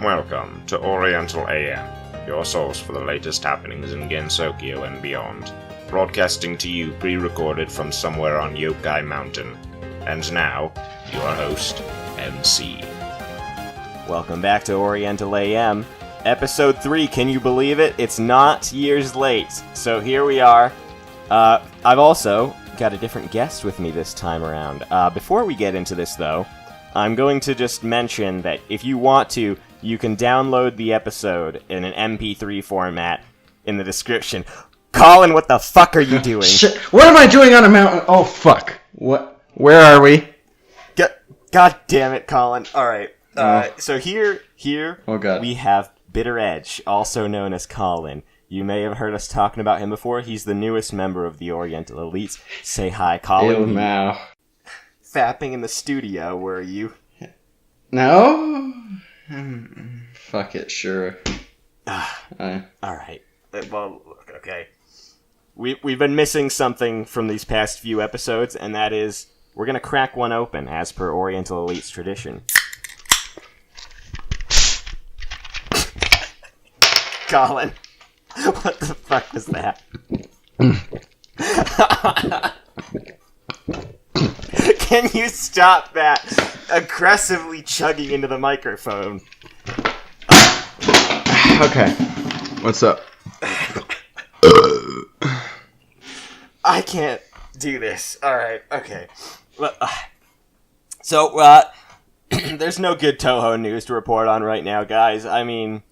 Welcome to Oriental AM, your source for the latest happenings in Gensokyo and beyond. Broadcasting to you pre-recorded from somewhere on Yokai Mountain. And now, your host, MC. Welcome back to Oriental AM. Episode 3, can you believe it? It's not years late. So here we are. I've also got a different guest with me this time around. Before we get into this, though, I'm going to just mention that if you want to, you can download the episode in an MP3 format in the description. Colin, what the fuck are you doing? Shit. What am I doing on a mountain? Oh, fuck. What? Where are we? God damn it, Colin. Alright. So here Oh, God. we have Bitter Edge, also known as Colin. You may have heard us talking about him before. He's the newest member of the Oriental Elites. Say hi, Colin. Ew, now. Fapping in the studio, were you? No? Fuck it, sure. Alright. Well, okay. We've been missing something from these past few episodes, and that is, we're gonna crack one open, as per Oriental Elites tradition. Colin, what the fuck was that? Can you stop that aggressively chugging into the microphone? Okay. What's up? I can't do this. Alright, okay. There's no good Toho news to report on right now, guys. I mean,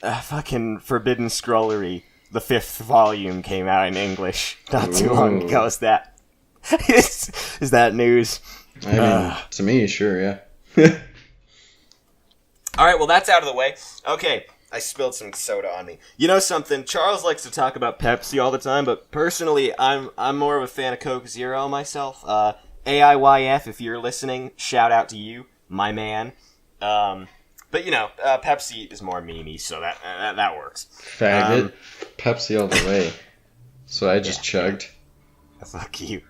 fucking Forbidden Scrollery, the 5th volume came out in English not too long ago. Is that news? I mean, to me, sure, yeah. Alright, well, that's out of the way. Okay, I spilled some soda on me. You know something? Charles likes to talk about Pepsi all the time, but personally, I'm more of a fan of Coke Zero myself. AIYF, if you're listening, shout out to you, my man. But, you know, Pepsi is more memey, so that works. Faggot. Pepsi all the way. So I just chugged. Fuck you.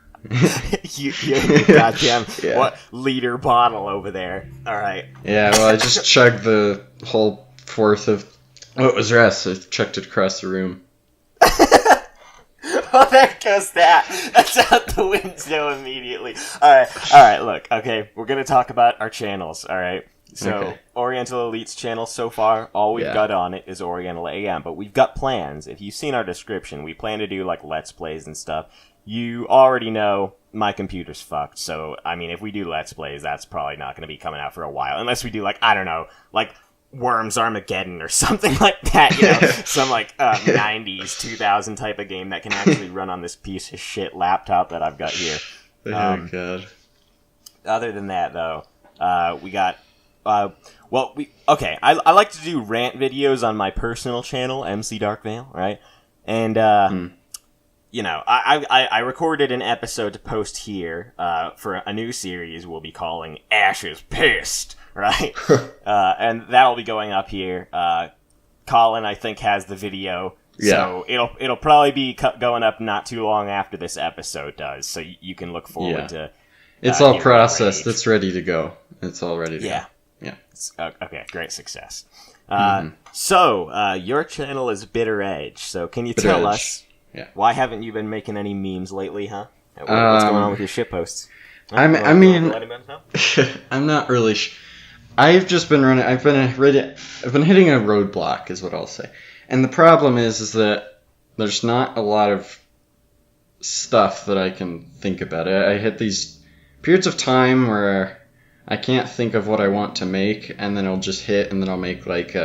you goddamn what liter bottle over there. Alright. Yeah, well, I just chugged the whole fourth of what was rest. I chucked it across the room. Well, there goes that. That's out the window immediately. Alright, look, okay, we're gonna talk about our channels, alright? So, okay. Oriental Elites channel so far, all we've got on it is Oriental AM, but we've got plans. If you've seen our description, we plan to do, like, Let's Plays and stuff. You already know my computer's fucked, so, I mean, if we do Let's Plays, that's probably not gonna be coming out for a while. Unless we do, like, I don't know, like, Worms Armageddon or something like that, you know? Some, like, 90s, 2000 type of game that can actually run on this piece of shit laptop that I've got here. Oh, God. Other than that, though, we got... I like to do rant videos on my personal channel, MC Darkvale, right? And, you know, I recorded an episode to post here, for a new series we'll be calling Ash is Pissed, right? And that'll be going up here. Colin, I think, has the video, so it'll probably be going up not too long after this episode does, so you can look forward to... It's all processed, it's ready to go. It's all ready to go. Yeah. Okay, great success. So, your channel is Bitter Edge, so can you tell us why haven't you been making any memes lately, huh? What's going on with your shitposts? I'm not really... I've just been running... I've been hitting a roadblock, is what I'll say. And the problem is that there's not a lot of stuff that I can think about. I hit these periods of time where I can't think of what I want to make, and then I'll just hit, and then I'll make like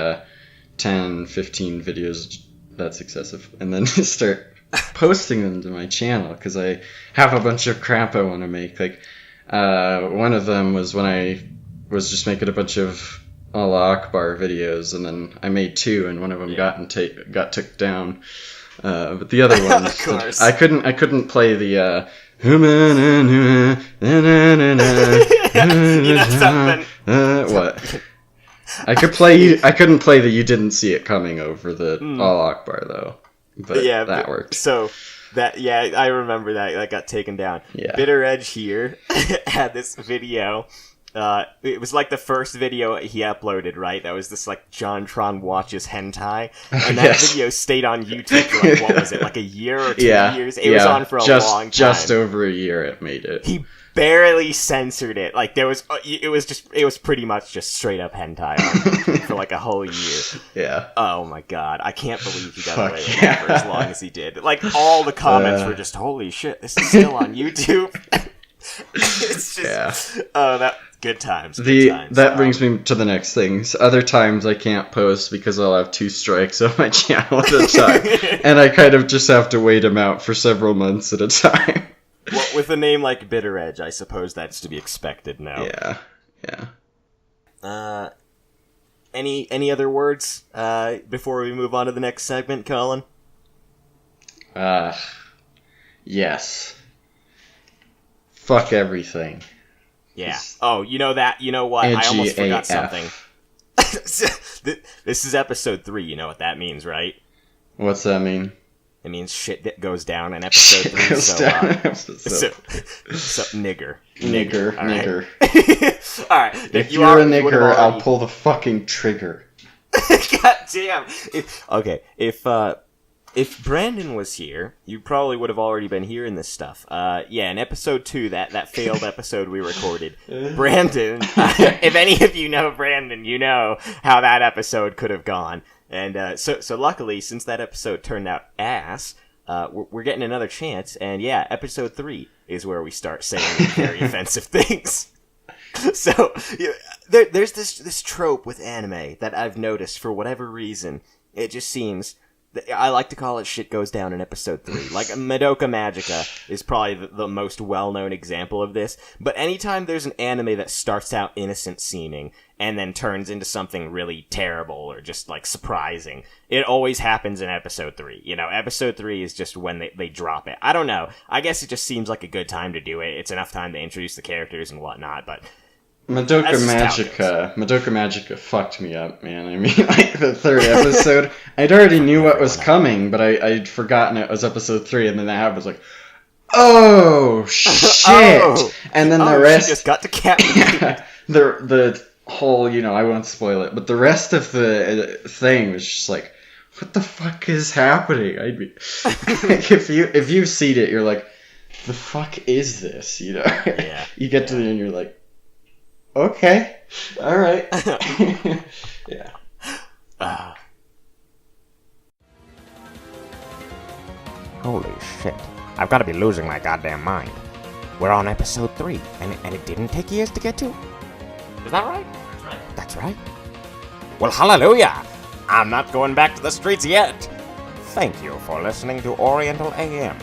10, 15 videos. That's excessive. And then start posting them to my channel, because I have a bunch of crap I want to make. Like, one of them was when I was just making a bunch of Allah Akbar videos, and then I made 2, and one of them got took down. But the other one, of course. I couldn't play the... You know something? What? I couldn't play the "You Didn't See It Coming" over the All Akbar though, but that worked. So I remember that got taken down. Yeah. Bitter Edge here had this video It was like the first video he uploaded, right? That was this like JonTron watches hentai, and that video stayed on YouTube for like, what was it, like a year or 2 years? It was on for a long time. Just over a year it made it. He barely censored it. Like, it was pretty much just straight up hentai on YouTube for like a whole year. Yeah. Oh my god, I can't believe he got away with it for as long as he did. Like, all the comments were just, holy shit, this is still on YouTube. It's just, good times. That brings me to the next things. Other times I can't post because I'll have 2 strikes on my channel at a time. And I kind of just have to wait them out for several months at a time. Well, with a name like Bitter Edge, I suppose that's to be expected now. Yeah. Any other words before we move on to the next segment, Colin? Yes. Fuck everything. Yeah. Oh, you know that? You know what? I almost forgot something. This is episode 3. You know what that means, right? What's that mean? It means shit that goes down in episode 3. So nigger. All right. If you're a nigger, I'll pull the fucking trigger. God damn. If Brandon was here, you probably would have already been hearing this stuff. In episode 2, that failed episode we recorded, Brandon, if any of you know Brandon, you know how that episode could have gone. And so luckily, since that episode turned out ass, we're getting another chance. And episode 3 is where we start saying very offensive things. So there's this trope with anime that I've noticed for whatever reason. It just seems... I like to call it shit goes down in episode 3. Like, Madoka Magica is probably the most well-known example of this. But anytime there's an anime that starts out innocent seeming and then turns into something really terrible or just, like, surprising, it always happens in episode 3. You know, episode 3 is just when they drop it. I don't know. I guess it just seems like a good time to do it. It's enough time to introduce the characters and whatnot, but... Madoka Magica fucked me up, man. I mean, like, the 3rd episode, I'd already knew what was coming, but I'd forgotten it was episode 3, and then that was like, oh, shit! And then the rest... She just got decapitated. The whole, I won't spoil it, but the rest of the thing was just like, what the fuck is happening? I'd be... if you've seen it, you're like, the fuck is this, Yeah. You get to the end, you're like, okay. All right. Yeah. Holy shit. I've got to be losing my goddamn mind. We're on episode 3, and it didn't take years to get to? Is that right? That's right. Well, hallelujah! I'm not going back to the streets yet. Thank you for listening to Oriental AM.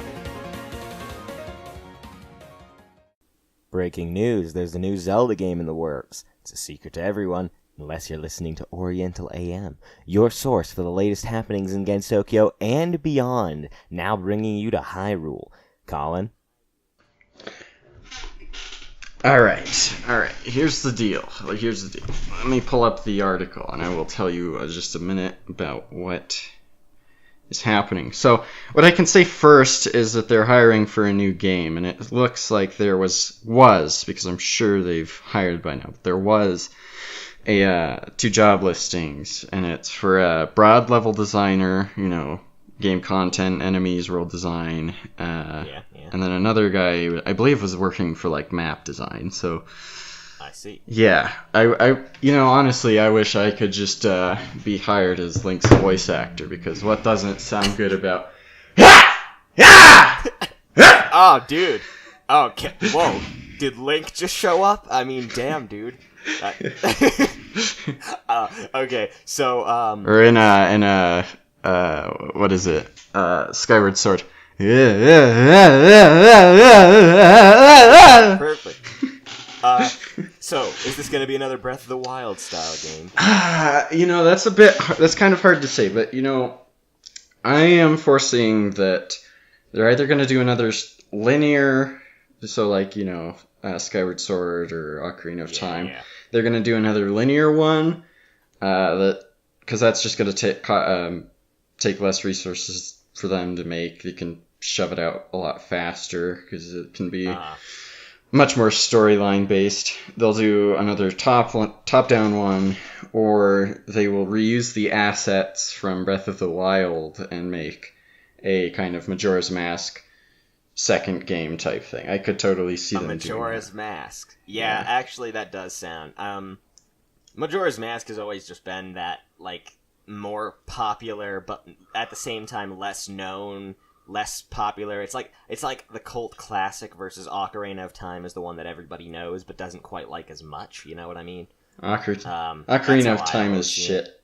Breaking news, there's a new Zelda game in the works. It's a secret to everyone, unless you're listening to Oriental AM, your source for the latest happenings in Gensokyo and beyond, now bringing you to Hyrule. Colin? Alright. Here's the deal. Let me pull up the article, and I will tell you just a minute about what is happening. So, what I can say first is that they're hiring for a new game, and it looks like there was, because I'm sure they've hired by now, there was 2 job listings, and it's for a broad level designer, game content, enemies, world design, and then another guy, I believe, was working for, map design, so... I see. Yeah, I honestly, I wish I could just be hired as Link's voice actor, because what doesn't sound good about... Oh, dude. Oh, whoa. Did Link just show up? I mean, damn, dude. Okay, so, Or in a what is it? Skyward Sword. Perfect. So, is this going to be another Breath of the Wild style game? That's kind of hard to say, but, I am foreseeing that they're either going to do another linear, so Skyward Sword or Ocarina of Time. Yeah. They're going to do another linear one, because that's just going to take less resources for them to make. They can shove it out a lot faster, because it can be much more storyline based. They'll do another top-down one, or they will reuse the assets from Breath of the Wild and make a kind of Majora's Mask second game type thing. I could totally see them doing Majora's that. Mask. Yeah, actually, that does sound. Majora's Mask has always just been that, like, more popular, but at the same time less known, less popular. It's like the cult classic versus Ocarina of Time is the one that everybody knows, but doesn't quite like as much. You know what I mean? Ocarina of Time is shit.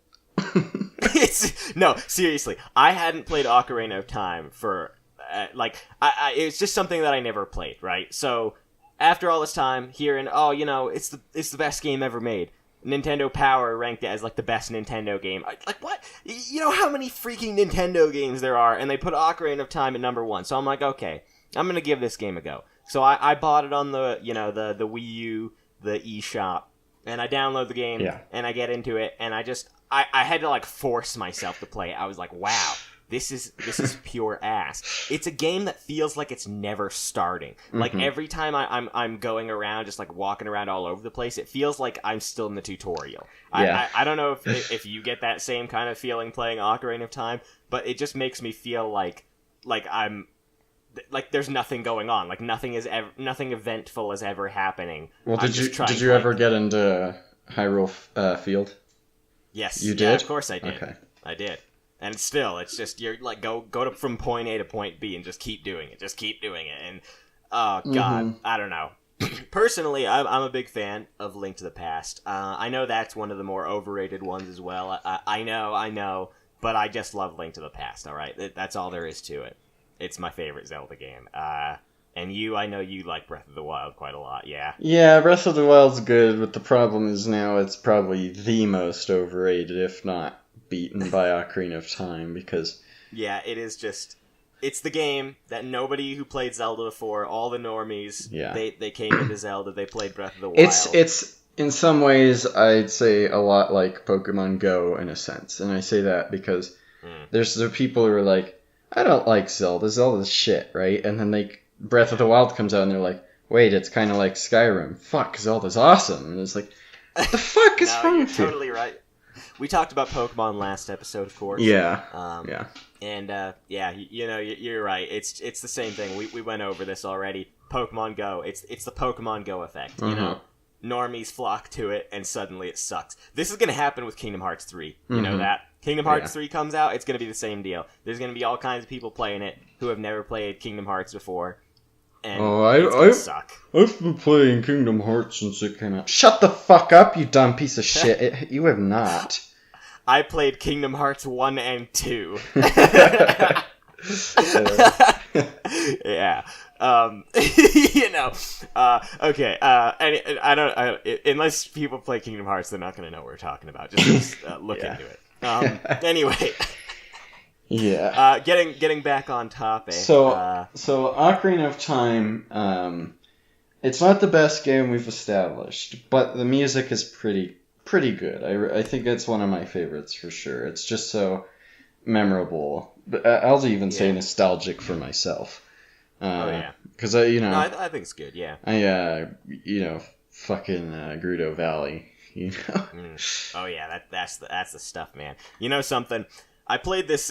No, seriously, I hadn't played Ocarina of Time for it's just something that I never played, right? So after all this time, hearing, it's the best game ever made. Nintendo Power ranked it as, like, the best Nintendo game. Like, what? You know how many freaking Nintendo games there are, and they put Ocarina of Time at number 1. So I'm like, okay, I'm gonna give this game a go. So I bought it on the Wii U, the eShop, and I download the game, and I get into it, and I had to, like, force myself to play it. I was like, wow. This is pure ass. It's a game that feels like it's never starting. Like, every time I'm going around, just, like, walking around all over the place, it feels like I'm still in the tutorial. Yeah. I don't know if you get that same kind of feeling playing Ocarina of Time, but it just makes me feel like I'm... Like, there's nothing going on. Like, nothing eventful is ever happening. Well, did you ever get into Hyrule Field? Yes. You did? Yeah, of course I did. Okay. I did. And still, it's just, you're like, go from point A to point B and just keep doing it. And, oh, God, I don't know. Personally, I'm a big fan of Link to the Past. I know that's one of the more overrated ones as well. I know, but I just love Link to the Past, all right? That's all there is to it. It's my favorite Zelda game. And I know you like Breath of the Wild quite a lot, yeah? Yeah, Breath of the Wild's good, but the problem is now it's probably the most overrated, if not beaten by Ocarina of Time, because... Yeah, it is just... It's the game that nobody who played Zelda before, all the normies, they came into Zelda, they played Breath of the Wild. It's in some ways, I'd say, a lot like Pokemon Go, in a sense. And I say that because there's the people who are like, I don't like Zelda, Zelda's shit, right? And then Breath of the Wild comes out and they're like, wait, it's kind of like Skyrim. Fuck, Zelda's awesome. And it's like, what the fuck is wrong with you? You're totally right. We talked about Pokemon last episode, of course. Yeah. And you're right. It's the same thing. We went over this already. Pokemon Go. It's the Pokemon Go effect. You know, normies flock to it, and suddenly it sucks. This is gonna happen with Kingdom Hearts 3. You know that. Kingdom Hearts 3 comes out, it's gonna be the same deal. There's gonna be all kinds of people playing it who have never played Kingdom Hearts before. And it's gonna suck. I've been playing Kingdom Hearts since it came out. Shut the fuck up, you dumb piece of shit. You have not. I played Kingdom Hearts 1 and 2. Yeah. Okay. Unless people play Kingdom Hearts, they're not going to know what we're talking about. Just look into it. Anyway. Yeah. Getting back on topic. So Ocarina of Time, it's not the best game we've established, but the music is pretty good. I think it's one of my favorites for sure. It's just so memorable. But I'll even say nostalgic for myself. Because I think it's good. Yeah. Fucking Gerudo Valley. You know. Oh yeah, that's the stuff, man. You know something? I played this.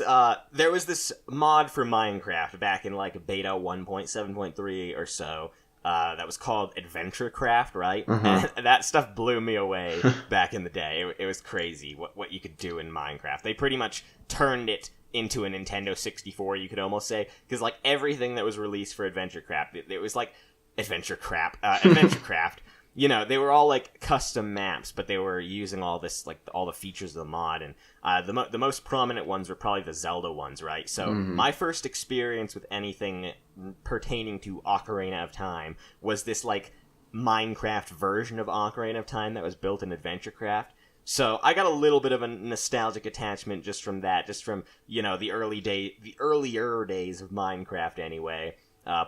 There was this mod for Minecraft back in like beta 1.7.3 or so. That was called Adventure Craft, right? And that stuff blew me away back in the day. It was crazy what you could do in Minecraft. They pretty much turned it into a Nintendo 64, you could almost say, because like everything that was released for Adventure Craft, it was like Adventure Craft. You know, they were all like custom maps, but they were using all this, like all the features of the mod, and the most prominent ones were probably the Zelda ones, right? So my first experience with anything pertaining to Ocarina of Time was this like Minecraft version of Ocarina of Time that was built in Adventure Craft. So I got a little bit of a nostalgic attachment just from that, the earlier days of Minecraft anyway.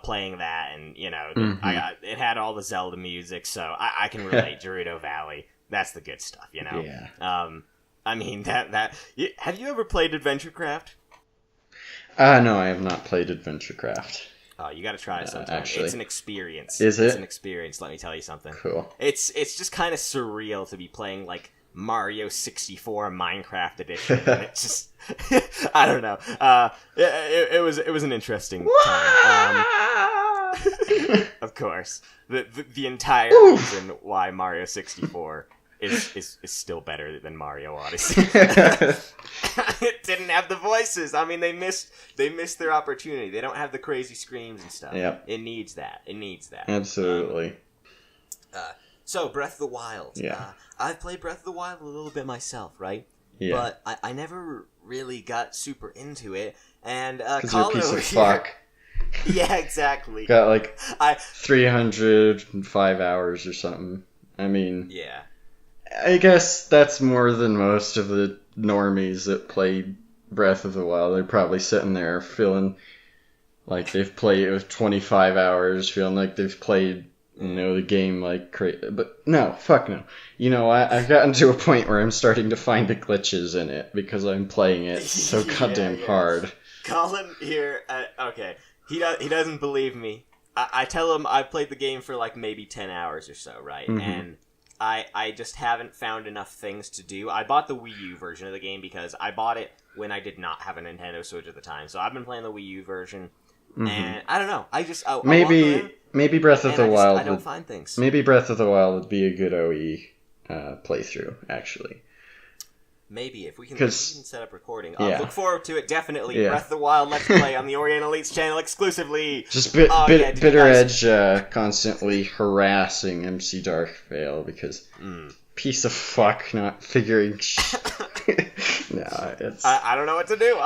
Playing that, and it had all the Zelda music, so I can relate. Gerudo Valley, that's the good stuff, you know. Yeah. I mean have you ever played Adventure Craft? No, I have not played Adventure Craft. Oh, you got to try it sometime. Actually. It's an experience. Is it? It's an experience. Let me tell you something. Cool. It's just kind of surreal to be playing like Mario 64 Minecraft edition. And it's just I don't know. It was an interesting time. Of course, the entire reason why Mario 64 is still better than Mario Odyssey. It didn't have the voices. I mean, they missed their opportunity. They don't have the crazy screams and stuff. Yep. It needs that. Absolutely. So, Breath of the Wild. Yeah. I've played Breath of the Wild a little bit myself, right? Yeah. But I never really got super into it. And Because you're a piece Colin of fuck. Yeah, exactly. Got like I 305 hours or something. I mean, yeah. I guess that's more than most of the normies that play Breath of the Wild. They're probably sitting there feeling like they've played it with 25 hours, feeling like they've played, the game like crazy. But no, fuck no. I've gotten to a point where I'm starting to find the glitches in it because I'm playing it so goddamn hard. Colin here, okay, he doesn't believe me. I tell him I've played the game for like maybe 10 hours or so, right? Mm-hmm. And I just haven't found enough things to do. I bought the Wii U version of the game because I bought it when I did not have a Nintendo Switch at the time. So I've been playing the Wii U version, and I don't know. I Maybe Breath of the Wild. I don't find things. Maybe Breath of the Wild would be a good OE playthrough, actually. Maybe if we can set up recording. Look forward to it, definitely. Yeah. Breath of the Wild Let's Play on the Oriental Elites channel exclusively. Just Bitter Edge constantly harassing MC Darkvale because piece of fuck not figuring No, it's... I don't know what to do.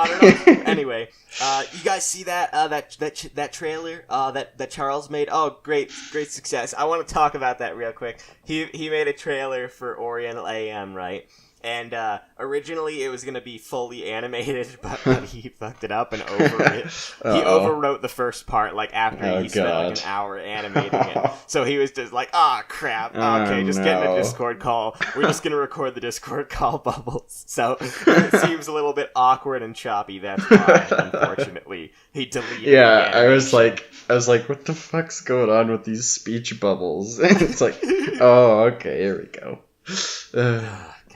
Anyway, you guys see that trailer that Charles made? Oh, great success. I want to talk about that real quick. He made a trailer for Oriental AM, right? And originally it was going to be fully animated, but he fucked it up and overwrote the first part, like after he spent like an hour animating it. So he was just like, crap. Okay, just getting a Discord call. We're just going to record the Discord call bubbles. So it seems a little bit awkward and choppy. That's why, unfortunately, he deleted the animation. I was like, what the fuck's going on with these speech bubbles? And it's like, oh, okay, here we go.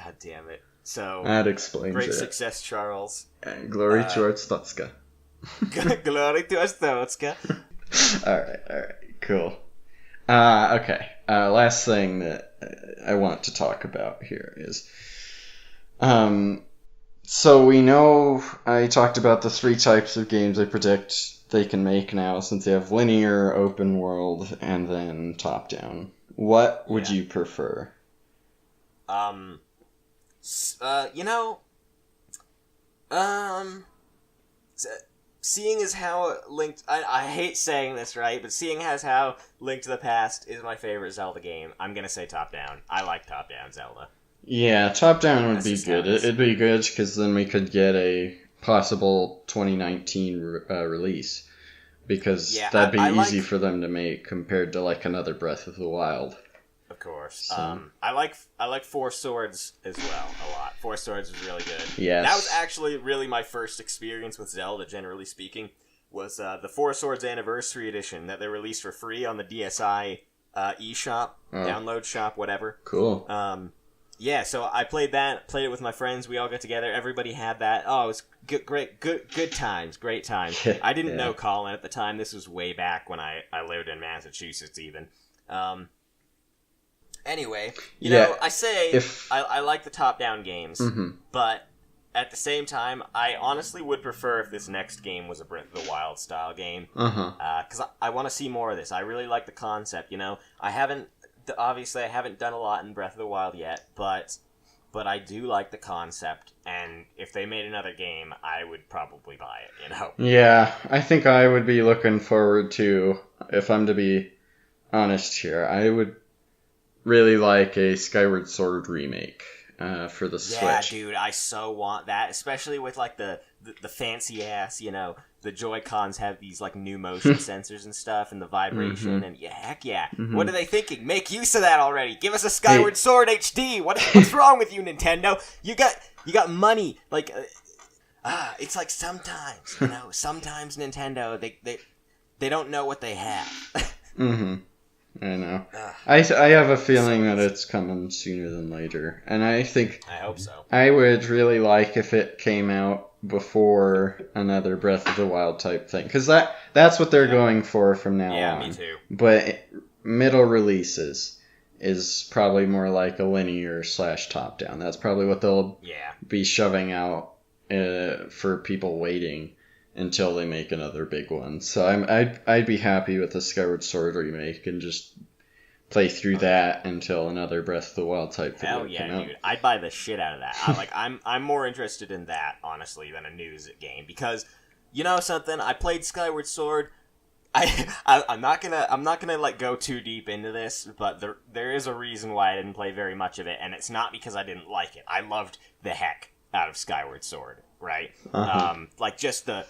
God damn it. So, that explains great it. Success, Charles. And glory to our Stotska. Glory to our Stotska. Alright, cool. Okay, last thing that I want to talk about here is, so we know I talked about the 3 types of games I predict they can make now, since they have linear, open world, and then top-down. What would you prefer? Seeing as how I hate saying this, right, but seeing as how Link to the Past is my favorite Zelda game, I'm gonna say top-down. I like top-down Zelda. Yeah, top-down would be good. It'd be good, because then we could get a possible 2019 release. Because that'd be easy for them to make, compared to, like, another Breath of the Wild. Of course. So. I like Four Swords as well a lot. Four Swords was really good. Yes. That was actually really my first experience with Zelda, generally speaking, was the Four Swords Anniversary Edition that they released for free on the DSi eShop, download shop, whatever. Cool. Yeah, so I played it with my friends, we all got together, everybody had that. Oh, it was good times, great times. I didn't know Colin at the time, this was way back when I lived in Massachusetts even. Anyway, you know, I say I like the top-down games, but at the same time, I honestly would prefer if this next game was a Breath of the Wild style game, because I want to see more of this. I really like the concept, you know. I haven't done a lot in Breath of the Wild yet, but I do like the concept, and if they made another game, I would probably buy it, you know. Yeah, I think I would be looking forward to, if I'm to be honest here, I would really like a Skyward Sword remake for the Switch. Yeah, dude, I so want that, especially with like the fancy ass, you know, the Joy-Cons have these like new motion sensors and stuff, and the vibration, and heck yeah. What are they thinking? Make use of that already. Give us a Skyward Sword HD. What's wrong with you, Nintendo? You got money. Like, it's like sometimes, you know, sometimes Nintendo they don't know what they have. Mm-hmm. I know. I have a feeling that it's coming sooner than later, and I hope so. I would really like if it came out before another Breath of the Wild type thing, because that's what they're going for from now on. Yeah, me too. But middle releases is probably more like a linear / top down. That's probably what they'll be shoving out for people waiting until they make another big one. So I'd be happy with the Skyward Sword remake and just play through that until another Breath of the Wild type video Hell yeah, came out. dude! I'd buy the shit out of that. I'm more interested in that honestly than a news game, because you know something. I played Skyward Sword. I'm not gonna like go too deep into this, but there is a reason why I didn't play very much of it, and it's not because I didn't like it. I loved the heck out of Skyward Sword, right? Like just the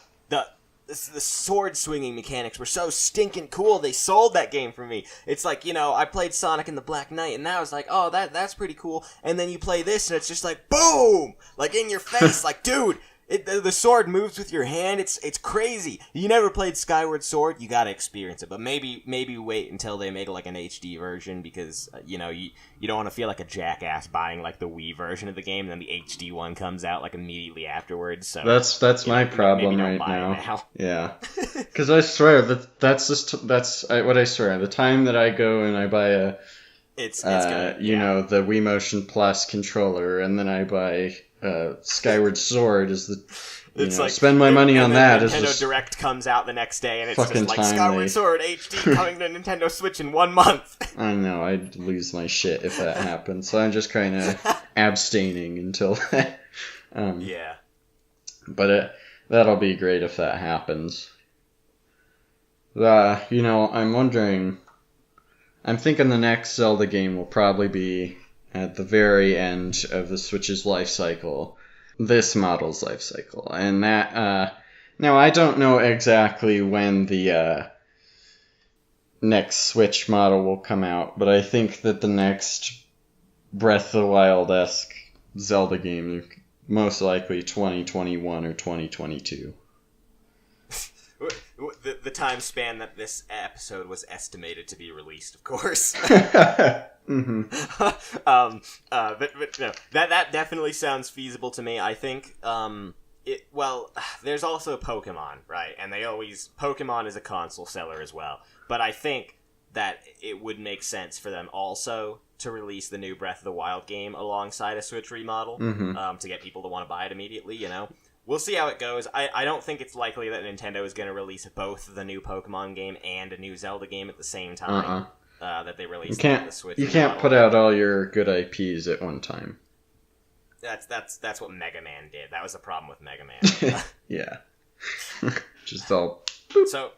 sword swinging mechanics were so stinking cool. They sold that game for me. It's like, you know, I played Sonic and the Black Knight, and that was like, oh, that's pretty cool. And then you play this, and it's just like, boom, like in your face, like, dude. The sword moves with your hand. It's crazy. You never played Skyward Sword, you gotta experience it. But maybe wait until they make like an HD version, because you know you don't want to feel like a jackass buying like the Wii version of the game, and then the HD one comes out like immediately afterwards. So that's my problem right now. Yeah, because I swear that's what I swear. The time that I go and I buy it's good. You know, the Wii Motion Plus controller, and then I buy Skyward Sword is like, spend my money on that. Nintendo Direct comes out the next day, and it's just like Skyward Sword HD coming to Nintendo Switch in 1 month. I know, I'd lose my shit if that happened. So I'm just kind of abstaining until that. Yeah. But that'll be great if that happens. You know, I'm thinking the next Zelda game will probably be at the very end of the Switch's life cycle, this model's life cycle. And that, now I don't know exactly when the next Switch model will come out, but I think that the next Breath of the Wild-esque Zelda game is most likely 2021 or 2022. The time span that this episode was estimated to be released, of course. Mm-hmm. But no, that definitely sounds feasible to me. I think there's also Pokemon, right? And Pokemon is a console seller as well. But I think that it would make sense for them also to release the new Breath of the Wild game alongside a Switch remodel, to get people to want to buy it immediately, you know? We'll see how it goes. I don't think it's likely that Nintendo is going to release both the new Pokemon game and a new Zelda game at the same time. That they release the Switch. You can't put out all your good IPs at one time. That's what Mega Man did. That was the problem with Mega Man. Yeah. Just all. So.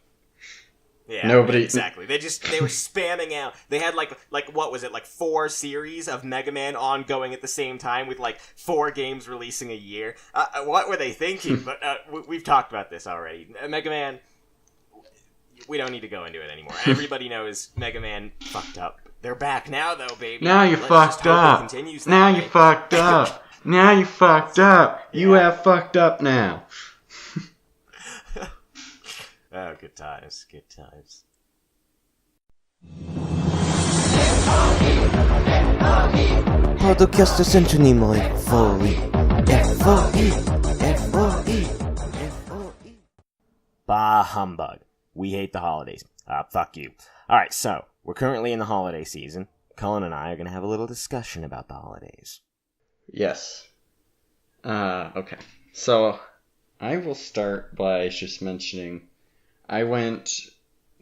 Yeah, nobody. Exactly. They were spamming out. They had like what was it, like 4 series of Mega Man ongoing at the same time with like 4 games releasing a year. What were they thinking? But we've talked about this already. Mega Man. We don't need to go into it anymore. Everybody knows Mega Man fucked up. They're back now, though, baby. Now you fucked up. Now you fucked up. Now you fucked up. You have fucked up now. Oh, good times, good times. Podcast Century moi FOE. FOE. Bah humbug. We hate the holidays. Fuck you. Alright, so, we're currently in the holiday season. Cullen and I are going to have a little discussion about the holidays. Yes. Okay. So, I will start by just mentioning I went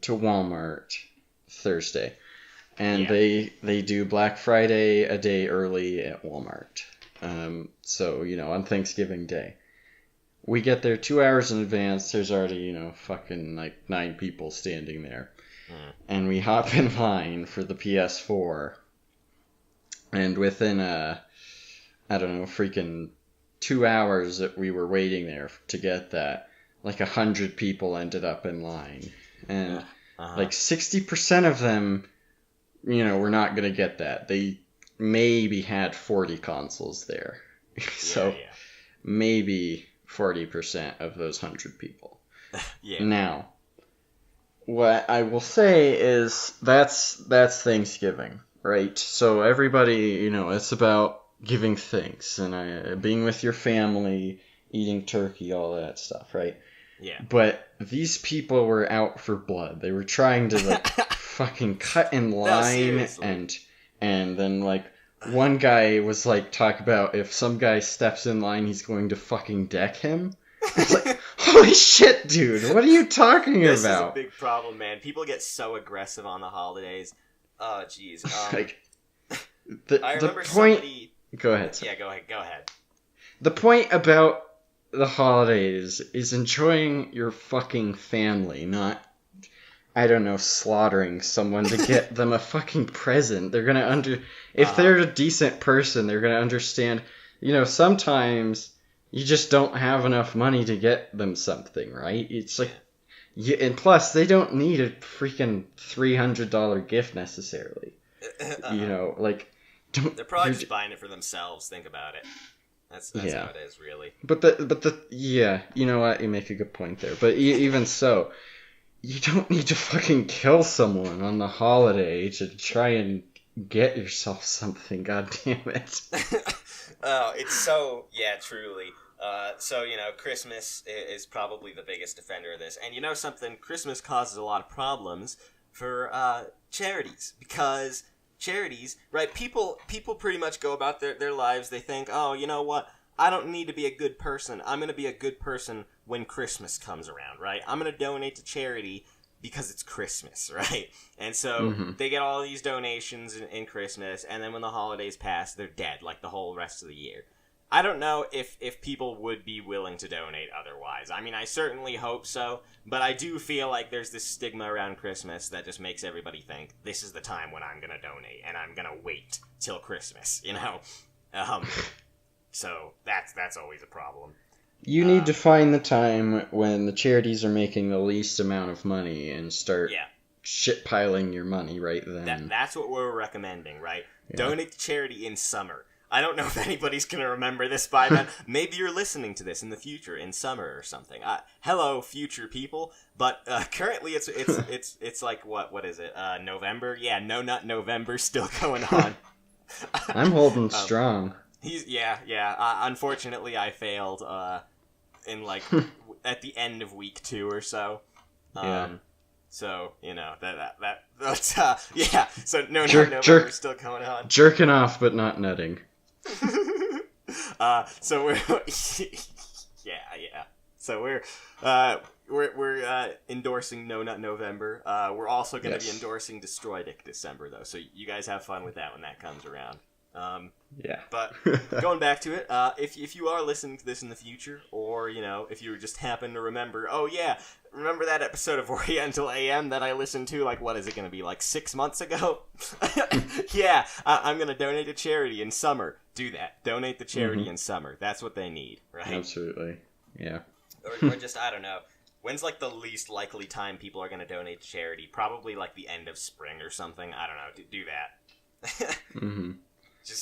to Walmart Thursday, and they do Black Friday a day early at Walmart. So, you know, on Thanksgiving Day. We get there 2 hours in advance. There's already, you know, fucking like 9 people standing there. And we hop in line for the PS4. And within, I don't know, freaking 2 hours that we were waiting there to get that, like 100 people ended up in line. And like 60% of them, you know, were not going to get that. They maybe had 40 consoles there. So maybe 40% of those 100 people. Yeah. Now, what I will say is that's Thanksgiving, right? So everybody, it's about giving thanks and being with your family, eating turkey, all that stuff, right? Yeah. But these people were out for blood. They were trying to fucking cut in line, and then one guy was talk about if some guy steps in line, he's going to fucking deck him. It's holy shit, dude! What are you talking about? This is a big problem, man. People get so aggressive on the holidays. Oh, jeez. I remember somebody. Go ahead. Yeah, go ahead. The point about the holidays is enjoying your fucking family, not, I don't know, slaughtering someone to get them a fucking present. They're gonna if they're a decent person, they're gonna understand, sometimes you just don't have enough money to get them something, right? It's and plus, they don't need a freaking $300 gift necessarily. They're probably just buying it for themselves, think about it. That's how it is, really. You know what? You make a good point there. But even so, you don't need to fucking kill someone on the holiday to try and get yourself something. God damn it! Oh, it's so truly. So Christmas is probably the biggest offender of this, and something. Christmas causes a lot of problems for charities because. Charities, right? People pretty much go about their lives. They think, oh, you know what? I don't need to be a good person. I'm going to be a good person when Christmas comes around, right? I'm going to donate to charity because it's Christmas, right? And so they get all these donations in Christmas, and then when the holidays pass, they're dead, like the whole rest of the year. I don't know if people would be willing to donate otherwise. I mean, I certainly hope so, but I do feel like there's this stigma around Christmas that just makes everybody think, this is the time when I'm going to donate, and I'm going to wait till Christmas, So that's always a problem. You need to find the time when the charities are making the least amount of money and start shitpiling your money right then. That's what we're recommending, right? Yeah. Donate to charity in summer. I don't know if anybody's going to remember this by then. Maybe you're listening to this in the future, in summer or something. Hello, future people. But currently it's like, what is it? November? Yeah, No Nut November still going on. I'm holding strong. Unfortunately, I failed in at the end of week 2 or so. So, that's, so No Nut November still going on. Jerking off, but not nutting. So we're So we're endorsing No Nut November. We're also going to be endorsing Destroy Dick December, though. So you guys have fun with that when that comes around. But going back to it, if you are listening to this in the future, or if you just happen to remember, remember that episode of Oriental AM that I listened to, what is it going to be, 6 months ago? I'm going to donate to charity in summer. Do that. Donate to charity in summer. That's what they need, right? Absolutely. Yeah. Or just, I don't know. When's, the least likely time people are going to donate to charity? Probably, the end of spring or something. I don't know. Do that.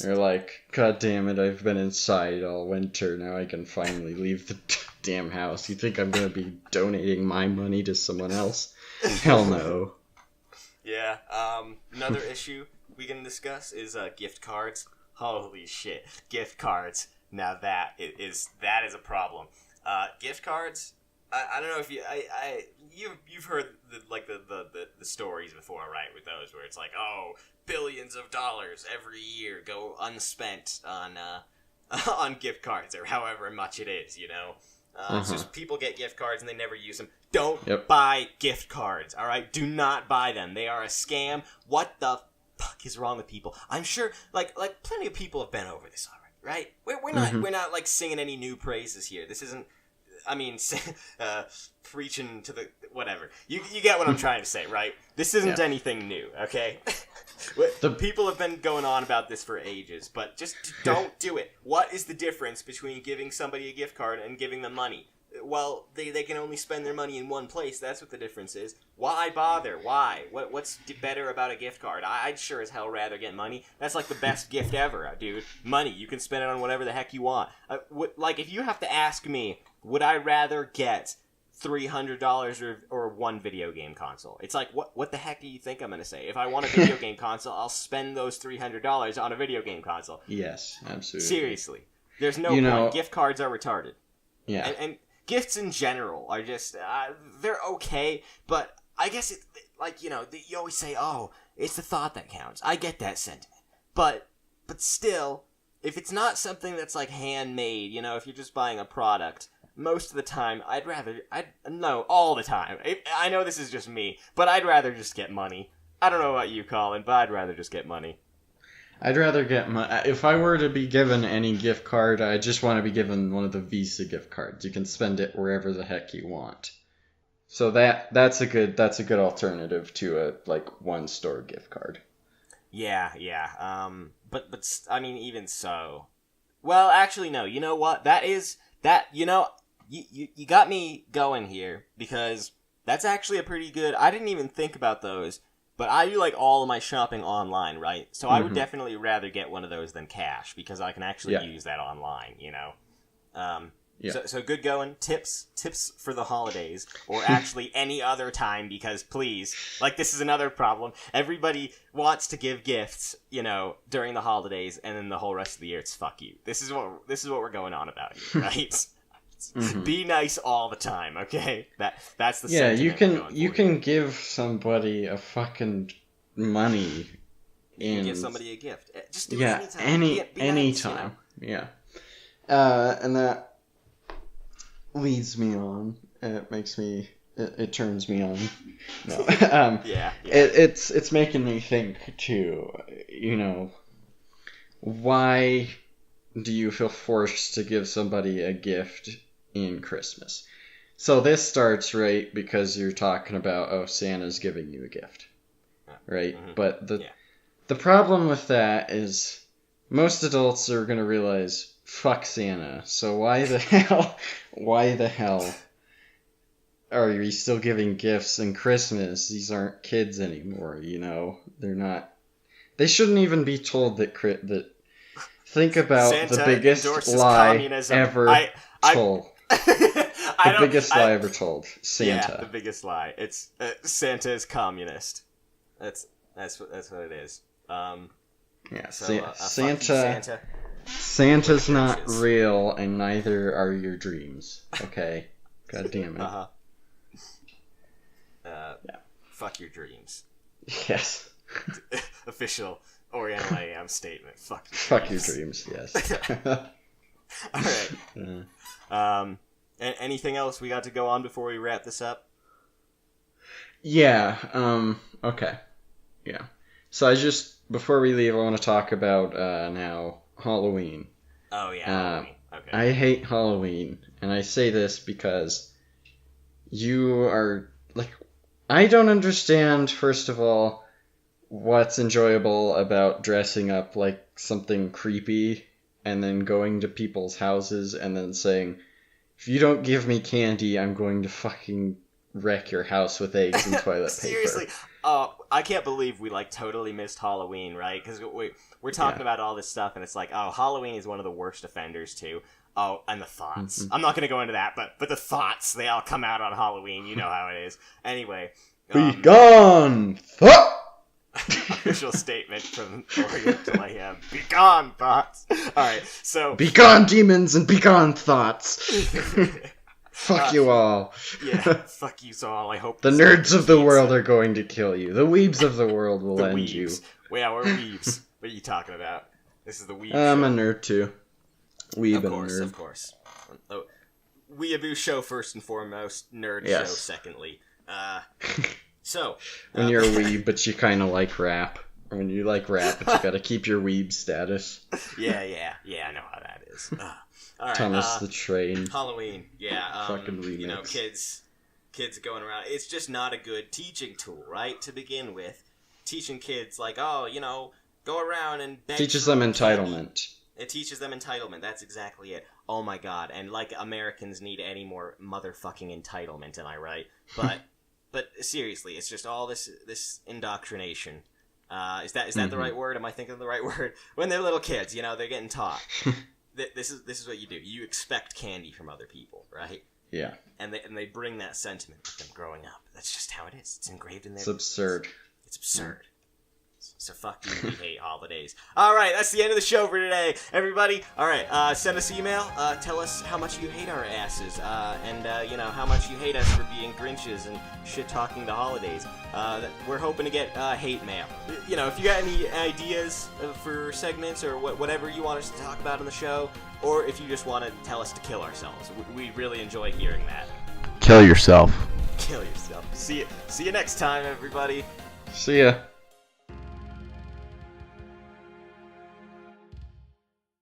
They're God damn it, I've been inside all winter, now I can finally leave the damn house. You think I'm gonna be donating my money to someone else? Hell no. Yeah, another issue we can discuss is gift cards. Holy shit, gift cards. Now that is a problem. Gift cards, I don't know if you've heard the stories before, right? With those where it's billions of dollars every year go unspent on gift cards or however much it is, It's just people get gift cards and they never use them. Don't buy gift cards, all right? Do not buy them. They are a scam. What the fuck is wrong with people? I'm sure, plenty of people have been over this already, right? We're not singing any new praises here. This isn't. I mean, preaching to the whatever. You get what I'm trying to say, right? This isn't anything new, okay? The people have been going on about this for ages, but just don't do it. What is the difference between giving somebody a gift card and giving them money? Well, they can only spend their money in one place. That's what the difference is. Why bother? Why? What's better about a gift card? I'd sure as hell rather get money. That's the best gift ever, dude. Money. You can spend it on whatever the heck you want. If you have to ask me, would I rather get $300 or one video game console. It's like, what the heck do you think I'm going to say? If I want a video game console, I'll spend those $300 on a video game console. Yes, absolutely. Seriously. There's no point. Gift cards are retarded. Yeah. And gifts in general are just, they're okay, but I guess you always say, oh, it's the thought that counts. I get that sentiment. But still, if it's not something that's like handmade, if you're just buying a product, most of the time, all the time. I know this is just me, but I'd rather just get money. I don't know about you, Colin, but I'd rather just get money. I'd rather get if I were to be given any gift card, I just want to be given one of the Visa gift cards. You can spend it wherever the heck you want. So that's a good alternative to a one store gift card. Yeah. But I mean, even so. Well, actually, no. You know what? You got me going here, because that's actually a pretty good... I didn't even think about those, but I do all of my shopping online, right? So I would definitely rather get one of those than cash, because I can actually use that online, So good going. Tips for the holidays, or actually any other time, because please, this is another problem. Everybody wants to give gifts, during the holidays, and then the whole rest of the year it's fuck you. This is what we're going on about here, right? Be nice all the time, okay? That's the sentiment. You can give somebody a fucking money. You can give somebody a gift. Just do it anytime. Anytime. Yeah. And that leads me on. It turns me on. No. Yeah. It's making me think too. Why do you feel forced to give somebody a gift in Christmas? So this starts right because you're talking about, Santa's giving you a gift, right? Mm-hmm. But the problem with that is most adults are going to realize, fuck Santa. So why the hell are you still giving gifts in Christmas? These aren't kids anymore, They're not. They shouldn't even be told that think about Santa the biggest lie ever told. The biggest lie ever told. Santa. Yeah, the biggest lie. It's Santa is communist. That's what it is. Santa. Santa's not real, and neither are your dreams. Okay. God damn it. Fuck your dreams. Yes. Official Oriental AM statement. Fuck your dreams. Yes. All right. Anything else we got to go on before we wrap this up? Yeah. Okay. Yeah. So before we leave, I want to talk about now Halloween. Oh yeah. Halloween. Okay. I hate Halloween, and I say this because you are I don't understand. First of all, what's enjoyable about dressing up like something creepy and then going to people's houses and then saying, if you don't give me candy, I'm going to fucking wreck your house with eggs and toilet paper. Seriously, I can't believe we totally missed Halloween, right? Because we're talking about all this stuff, and it's Halloween is one of the worst offenders too. Oh, and the thoughts. Mm-hmm. I'm not going to go into that, but the thoughts, they all come out on Halloween. You know how it is. Anyway. Be gone! Official statement from Oriental AM. Be gone, thoughts! Alright, so... Be gone, demons, and be gone, thoughts! Fuck you all. Yeah, fuck you all. I hope... The nerds of the world are going to kill you. The weebs of the world will end weebs. You. Well, yeah, we're weebs. What are you talking about? This is the weeb I'm show. a nerd, too. Weeb and nerd. Of course. Weeaboo show first and foremost. Nerd show secondly. So when you're a weeb, but you kind of like rap. Or when you like rap, but you gotta keep your weeb status. Yeah, I know how that is. All right, Thomas the Train. Halloween, fucking remix. Kids going around. It's just not a good teaching tool, right? To begin with, teaching kids go around and beg teaches them entitlement. Candy. It teaches them entitlement. That's exactly it. Oh my god! And Americans need any more motherfucking entitlement, am I right? But seriously, it's just all this indoctrination. Is that the right word? Am I thinking of the right word? When they're little kids, they're getting taught. This is what you do. You expect candy from other people, right? Yeah. And they bring that sentiment with them growing up. That's just how it is. It's engraved in their... It's absurd. It's absurd. So fuck you, we hate holidays. Alright, that's the end of the show for today, everybody. Alright, send us email. Tell us how much you hate our asses. And how much you hate us for being Grinches and shit-talking the holidays. We're hoping to get hate mail. If you got any ideas for segments or whatever you want us to talk about on the show, or if you just want to tell us to kill ourselves. We really enjoy hearing that. Kill yourself. Kill yourself. See you next time, everybody. See ya.